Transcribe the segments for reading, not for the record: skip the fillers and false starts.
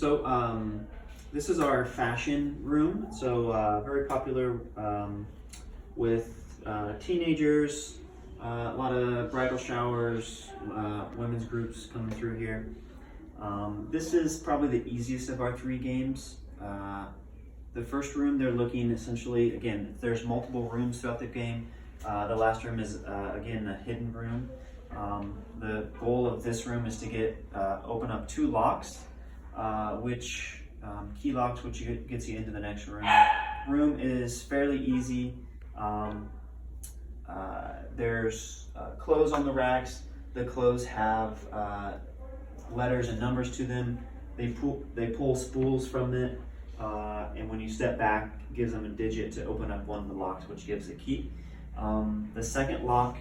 This is our fashion room. Very popular with teenagers, a lot of bridal showers, women's groups coming through here. This is probably the easiest of our three games. The first room, they're looking essentially, again, there's multiple rooms throughout the game. The last room is, again, a hidden room. The goal of this room is to open up two locks, key locks, which gets you into the next room. Room is fairly easy. There's clothes on the racks. The clothes have letters and numbers to them. They pull spools from it, and when you step back, it gives them a digit to open up one of the locks, which gives the key. The second lock,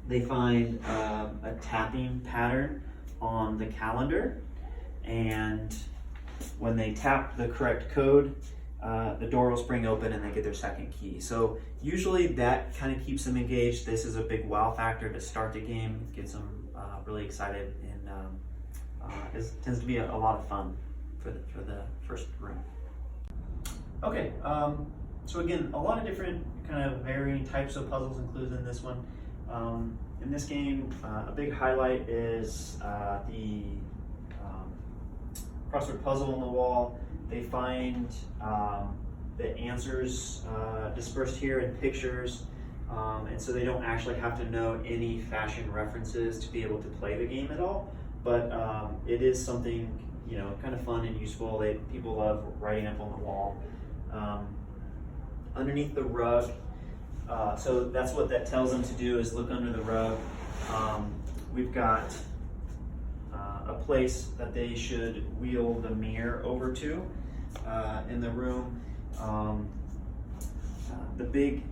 they find a tapping pattern on the calendar, and when they tap the correct code, the door will spring open and they get their second key. So usually that kind of keeps them engaged. This is a big wow factor to start the game, gets them really excited, and it tends to be a lot of fun for the first room. Okay, so again, a lot of different kind of varying types of puzzles included in this one. In this game, a big highlight is the crossword puzzle on the wall. They find the answers dispersed here in pictures, and so they don't actually have to know any fashion references to be able to play the game at all. But it is something, kind of fun and useful. People love writing up on the wall. Underneath the rug, so that's what that tells them to do, is look under the rug. We've got a place that they should wheel the mirror over to in the room. The big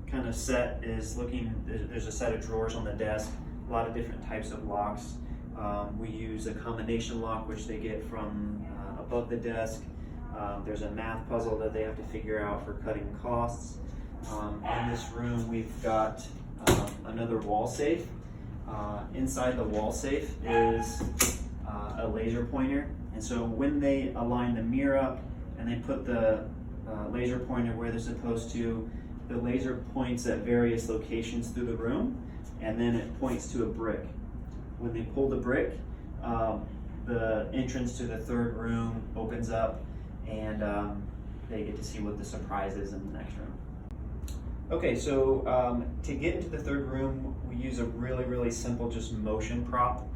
kind of set is there's a set of drawers on the desk, a lot of different types of locks. We use a combination lock, which they get from above the desk. There's a math puzzle that they have to figure out for cutting costs. In this room, we've got another wall safe. Inside the wall safe is a laser pointer, and so when they align the mirror up and they put the laser pointer where they're supposed to, the laser points at various locations through the room, and then it points to a brick. When they pull the brick, the entrance to the third room opens up, and they get to see what the surprise is in the next room. Okay, so to get into the third room, we use a really simple just motion prop.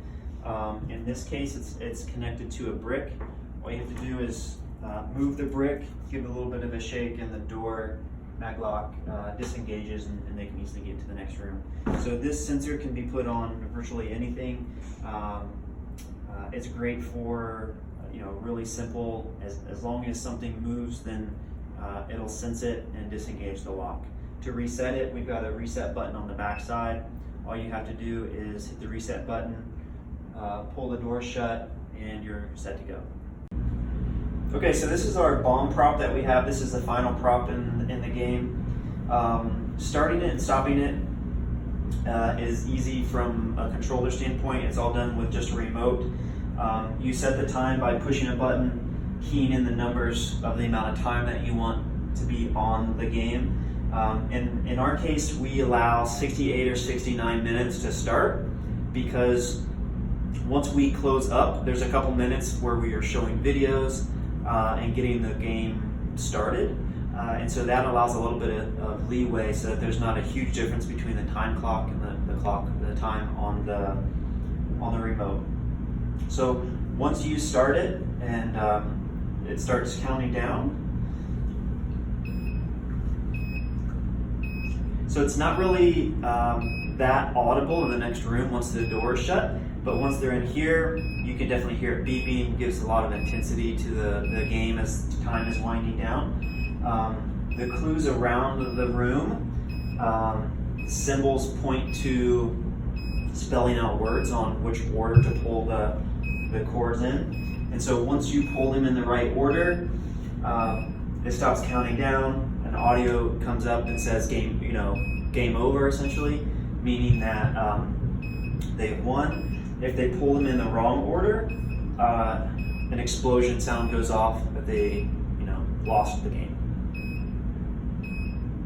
In this case, it's connected to a brick. All you have to do is move the brick, give it a little bit of a shake, and the door maglock disengages, and they can easily get to the next room. So this sensor can be put on virtually anything. It's great for really simple. As long as something moves, then it'll sense it and disengage the lock. To reset it, we've got a reset button on the back side. All you have to do is hit the reset button, pull the door shut, and you're set to go. Okay, so this is our bomb prop that we have. This is the final prop in the game. Starting it and stopping it is easy from a controller standpoint. It's all done with just a remote. You set the time by pushing a button, keying in the numbers of the amount of time that you want to be on the game. In our case, we allow 68 or 69 minutes to start, because once we close up, there's a couple minutes where we are showing videos and getting the game started. And so that allows a little bit of leeway so that there's not a huge difference between the time clock and the time on the remote. So once you start it and it starts counting down, so it's not really that audible in the next room once the door is shut, but once they're in here, you can definitely hear it beeping. It gives a lot of intensity to the game as time is winding down. The clues around the room, symbols point to spelling out words on which order to pull the chords in. And so once you pull them in the right order, it stops counting down, and audio comes up and says game over, essentially, meaning that they've won. If they pull them in the wrong order, an explosion sound goes off, that they, lost the game.